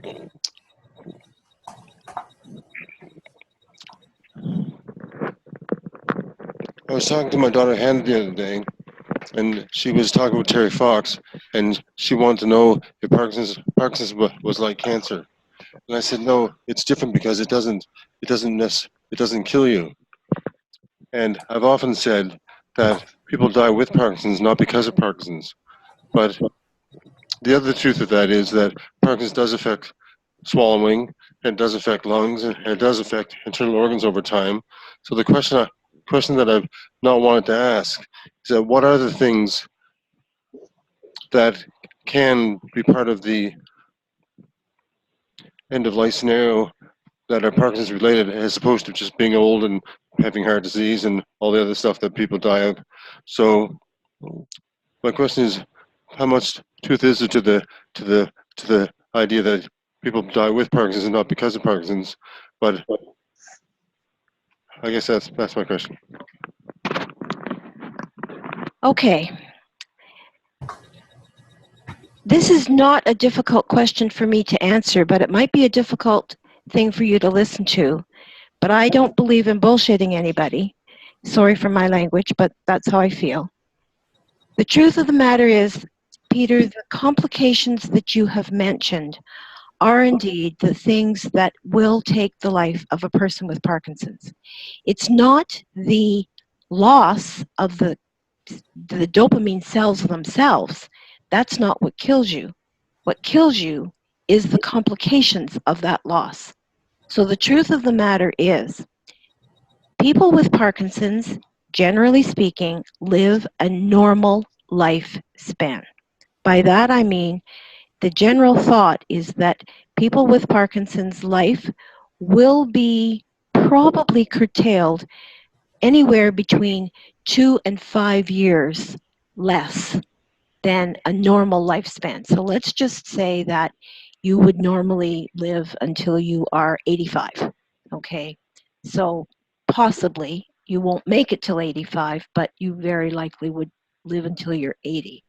I was talking to my daughter Hannah the other day, and she was talking with Terry Fox, and she wanted to know if Parkinson's was like cancer. And I said, no, it's different because it doesn't kill you. And I've often said that people die with Parkinson's, not because of Parkinson's. But the other truth of that is that Parkinson's does affect swallowing, and it does affect lungs, and it does affect internal organs over time. So the question that I've not wanted to ask is that what are the things that can be part of the end of life scenario that are Parkinson's related, as opposed to just being old and having heart disease and all the other stuff that people die of. So my question is, how much truth is there to the idea that people die with Parkinson's and not because of Parkinson's? But I guess that's my question. Okay. This is not a difficult question for me to answer, but it might be a difficult thing for you to listen to. But I don't believe in bullshitting anybody. Sorry for my language, but that's how I feel. The truth of the matter is, Peter, the complications that you have mentioned are indeed the things that will take the life of a person with Parkinson's. It's not the loss of the dopamine cells themselves. That's not what kills you. What kills you is the complications of that loss. So the truth of the matter is, people with Parkinson's, generally speaking, live a normal lifespan. By that I mean the general thought is that people with Parkinson's life will be probably curtailed anywhere between 2 and 5 years less than a normal lifespan. So let's just say that you would normally live until you are 85. Okay, so possibly you won't make it till 85, but you very likely would live until you're 80.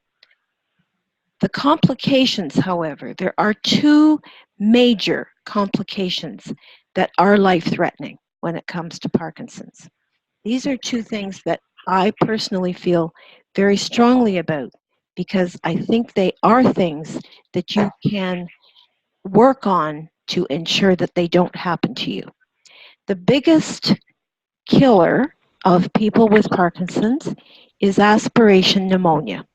The complications, however, there are two major complications that are life-threatening when it comes to Parkinson's. These are two things that I personally feel very strongly about because I think they are things that you can work on to ensure that they don't happen to you. The biggest killer of people with Parkinson's is aspiration pneumonia.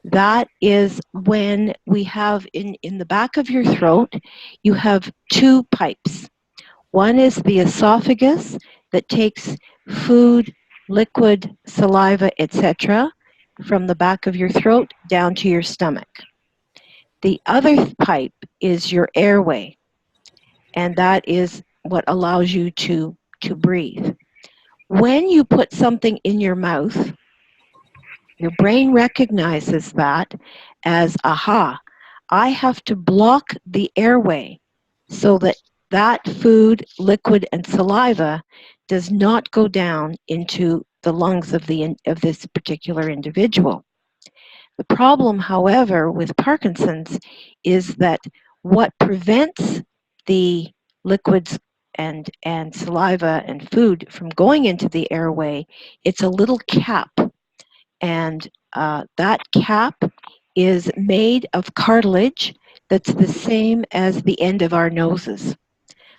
That is when we have in the back of your throat, you have two pipes. One is the esophagus that takes food, liquid, saliva, etc. from the back of your throat down to your stomach. The other pipe is your airway, and that is what allows you to breathe. When you put something in your mouth, your brain recognizes that as, aha, I have to block the airway so that that food, liquid, and saliva does not go down into the lungs of this particular individual. The problem, however, with Parkinson's is that what prevents the liquids and saliva and food from going into the airway, it's a little cap, and that cap is made of cartilage that's the same as the end of our noses.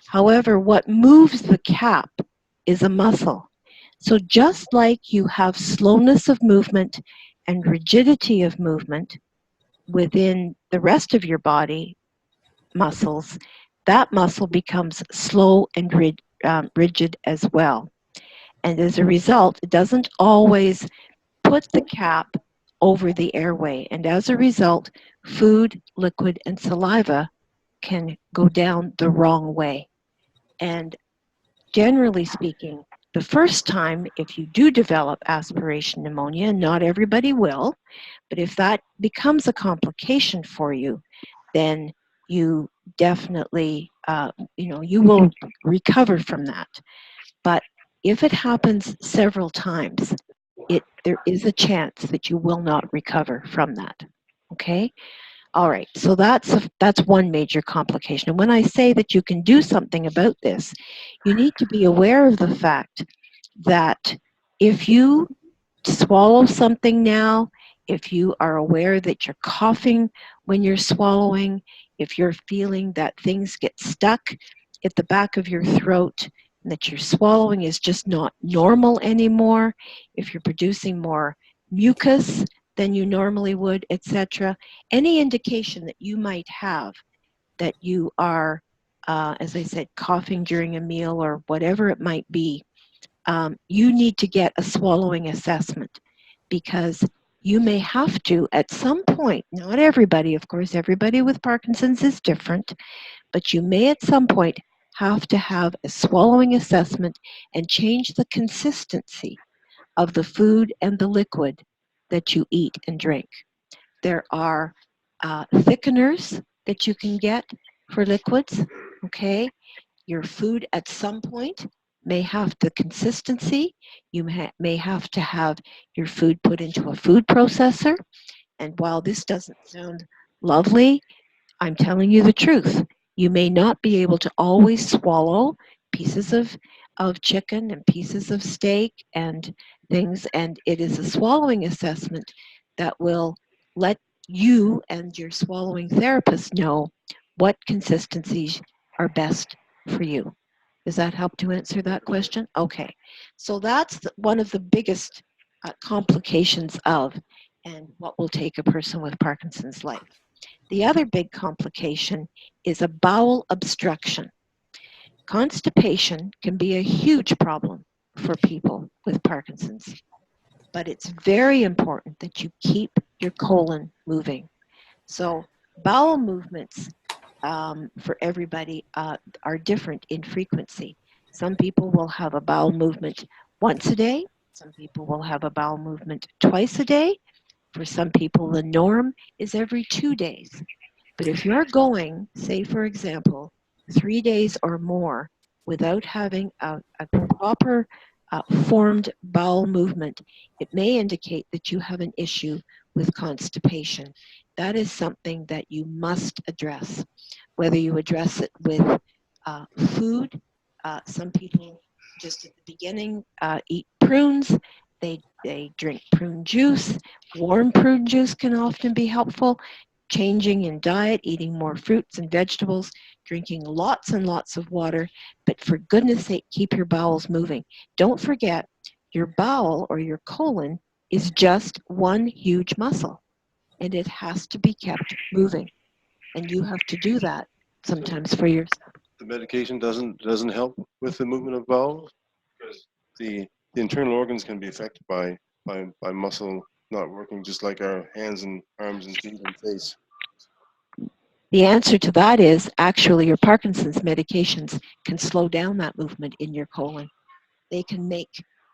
However, what moves the cap is a muscle. So just like you have slowness of movement and rigidity of movement within the rest of your body muscles, that muscle becomes slow and rigid as well. And as a result, it doesn't always put the cap over the airway. And as a result, food, liquid, and saliva can go down the wrong way. And generally speaking, the first time, if you do develop aspiration pneumonia, not everybody will, but if that becomes a complication for you, then you definitely, you will recover from that. But if it happens several times, there is a chance that you will not recover from that. Okay? All right, so that's one major complication. And when I say that you can do something about this, you need to be aware of the fact that if you swallow something now, if you are aware that you're coughing when you're swallowing, if you're feeling that things get stuck at the back of your throat and that your swallowing is just not normal anymore, if you're producing more mucus than you normally would, etc., any indication that you might have that you are, as I said, coughing during a meal or whatever it might be, you need to get a swallowing assessment because you may have to at some point, not everybody, of course, everybody with Parkinson's is different, but you may at some point have to have a swallowing assessment and change the consistency of the food and the liquid that you eat and drink. There are thickeners that you can get for liquids, okay? Your food at some point may have the consistency. You may have to have your food put into a food processor. And while this doesn't sound lovely, I'm telling you the truth. You may not be able to always swallow pieces of chicken and pieces of steak and things, and it is a swallowing assessment that will let you and your swallowing therapist know what consistencies are best for you. Does that help to answer that question? Okay. So that's one of the biggest complications of and what will take a person with Parkinson's life. The other big complication is a bowel obstruction. Constipation can be a huge problem for people with Parkinson's, but it's very important that you keep your colon moving. So, bowel movements for everybody are different in frequency. Some people will have a bowel movement once a day, some people will have a bowel movement twice a day. For some people, the norm is every 2 days. But if you're going, say, for example, 3 days or more without having a proper formed bowel movement, it may indicate that you have an issue with constipation. That is something that you must address, whether you address it with food. Some people just at the beginning eat prunes. They drink prune juice. Warm prune juice can often be helpful. Changing in diet, eating more fruits and vegetables, drinking lots and lots of water. But for goodness sake, keep your bowels moving. Don't forget, your bowel or your colon is just one huge muscle, and it has to be kept moving. And you have to do that So sometimes for yourself. the medication doesn't help with the movement of bowel because the internal organs can be affected by muscle not working, just like our hands and arms and feet and face. The answer to that is actually your Parkinson's medications can slow down that movement in your colon. They can make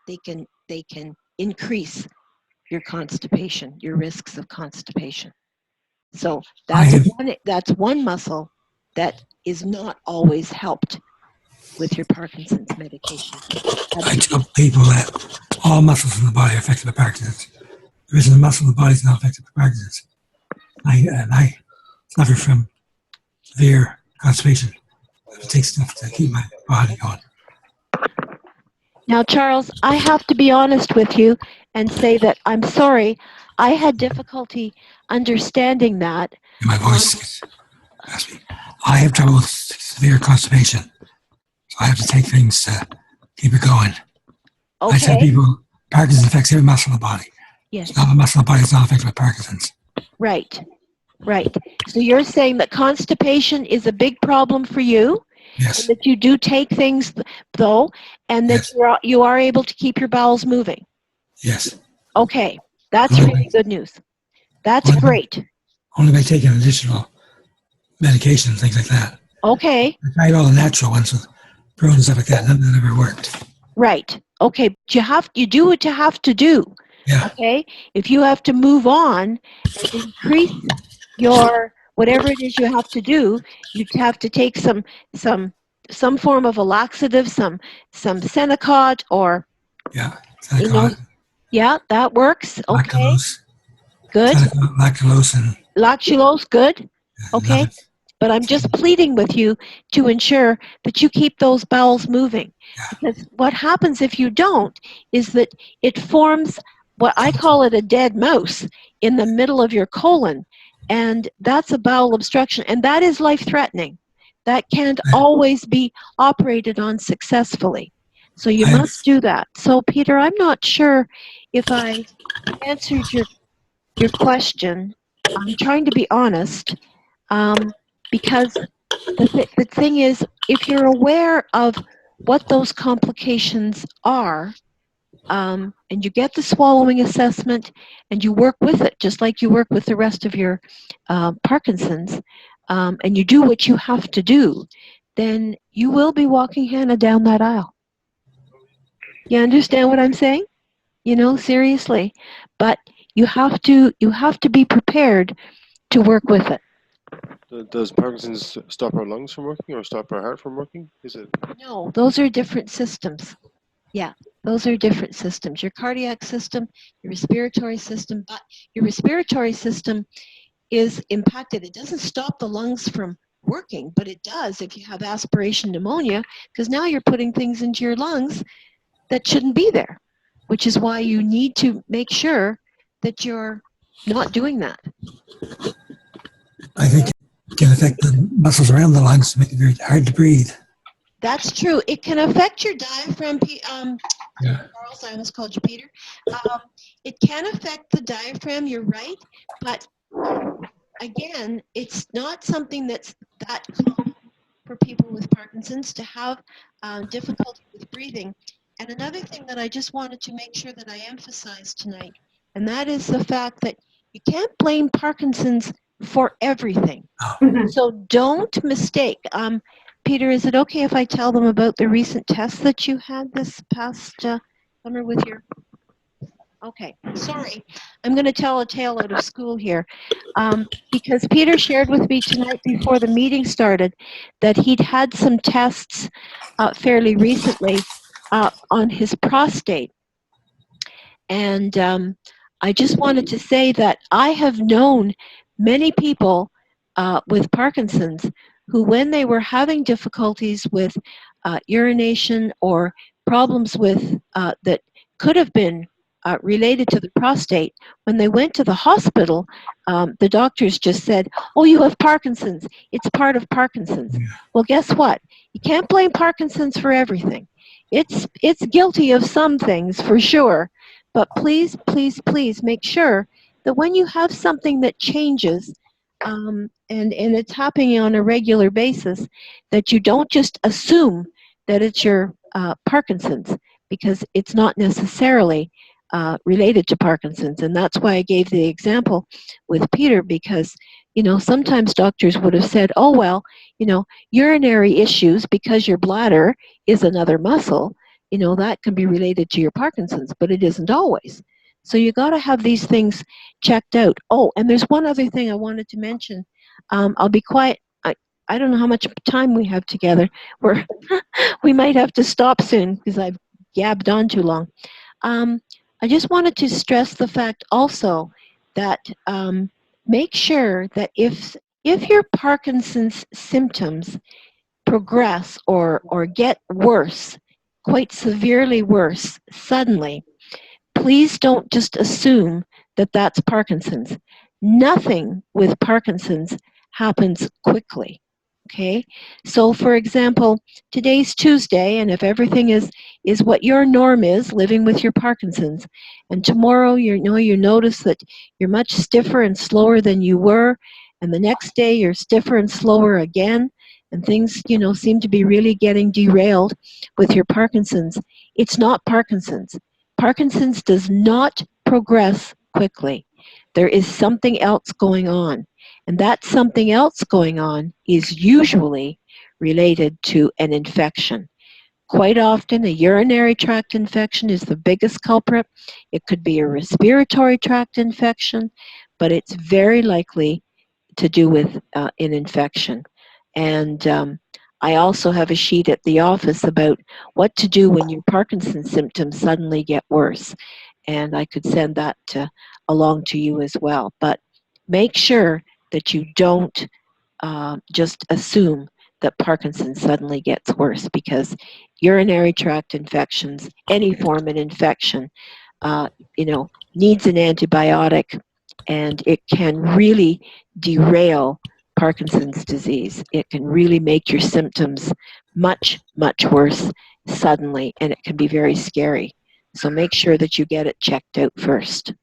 they can increase your constipation, your risks of constipation. So I have that's one muscle that is not always helped with your Parkinson's medication. I tell Absolutely. people that all muscles in the body are affected by Parkinson's. There isn't a muscle in the body that's not affected by Parkinson's. I suffer from severe constipation. It takes stuff to keep my body going. Now, Charles, I have to be honest with you and say that I'm sorry. I had difficulty understanding that. And my On voice gets raspy. I have trouble with severe constipation, so I have to take things to keep it going. I tell okay, people Parkinson's affects every muscle in the body. It's yes, not a muscle in the body that's not affected by Parkinson's. right, right. So you're saying that constipation is a big problem for you, and Yes, that you do take things though, and that yes, you are able to keep your bowels moving. yes. Okay, that's Only by, really good news. That's only by, great. only by taking additional medication and things like that. Okay, I tried all the natural ones with prunes and stuff like that. None of that ever worked. right. Okay, but you do what you have to do. Yeah, Okay, if you have to move on and increase your whatever it is you have to do, you have to take some some form of a laxative, some Senecot, or yeah. you know, Senecot, yeah, that works. Okay, lactulose, good. Senecot, lactulose, and lactulose, good, okay? Nothing. But I'm just pleading with you to ensure that you keep those bowels moving. Yeah. Because what happens if you don't is that it forms what I call it a dead mouse in the middle of your colon. And that's a bowel obstruction. And that is life threatening. That can't I, always be operated on successfully. So you I, must do that. So, Peter, I'm not sure if I answered your question. I'm trying to be honest, because the thing is, if you're aware of what those complications are, and you get the swallowing assessment and you work with it just like you work with the rest of your Parkinson's, and you do what you have to do, then you will be walking Hannah down that aisle. You understand what I'm saying? Seriously. But you have to be prepared to work with it. Does Parkinson's stop our lungs from working or stop our heart from working? Is it? No, those are different systems. Yeah, those are different systems. Your cardiac system, your respiratory system, but your respiratory system is impacted. It doesn't stop the lungs from working, but it does if you have aspiration pneumonia, because now you're putting things into your lungs that shouldn't be there, which is why you need to make sure that you're not doing that. I think it can affect the muscles around the lungs to make it very hard to breathe. That's true. It can affect your diaphragm. Yeah. Charles, I almost called you Peter. It can affect the diaphragm. You're right, but again, it's not something that's that common for people with Parkinson's to have difficulty with breathing. And another thing that I just wanted to make sure that I emphasize tonight, and that is the fact that you can't blame Parkinson's for everything. So don't mistake. Peter, is it okay if I tell them about the recent test that you had this past summer with your... Okay, sorry. I'm going to tell a tale out of school here. Because Peter shared with me tonight before the meeting started that he'd had some tests fairly recently on his prostate. And I just wanted to say that I have known many people with Parkinson's who, when they were having difficulties with urination or problems with that could have been related to the prostate, when they went to the hospital, the doctors just said, "Oh, you have Parkinson's. It's part of Parkinson's." Yeah. Well, guess what? You can't blame Parkinson's for everything. It's guilty of some things for sure, but please, please, please make sure that when you have something that changes, and it's happening on a regular basis, that you don't just assume that it's your Parkinson's, because it's not necessarily related to Parkinson's. And that's why I gave the example with Peter, because sometimes doctors would have said, "Oh, well, urinary issues because your bladder is another muscle, that can be related to your Parkinson's," but it isn't always. So you got to have these things checked out. Oh, and there's one other thing I wanted to mention. I'll be quiet. I don't know how much time we have together. We might have to stop soon because I've gabbed on too long. I just wanted to stress the fact also that make sure that if your Parkinson's symptoms progress or get worse, quite severely worse, suddenly, please don't just assume that that's Parkinson's. Nothing with Parkinson's happens quickly. Okay? So for example, today's Tuesday, and if everything is what your norm is, living with your Parkinson's, and tomorrow you notice that you're much stiffer and slower than you were, and the next day you're stiffer and slower again, and things seem to be really getting derailed with your Parkinson's. It's not Parkinson's. Parkinson's does not progress quickly. There is something else going on. And that something else going on is usually related to an infection. Quite often, a urinary tract infection is the biggest culprit. It could be a respiratory tract infection, but it's very likely to do with an infection. And I also have a sheet at the office about what to do when your Parkinson's symptoms suddenly get worse. And I could send that along to you as well. But make sure that you don't just assume that Parkinson's suddenly gets worse, because urinary tract infections, any form of infection, uh, needs an antibiotic, and it can really derail Parkinson's disease. It can really make your symptoms much, much worse suddenly, and it can be very scary. So make sure that you get it checked out first.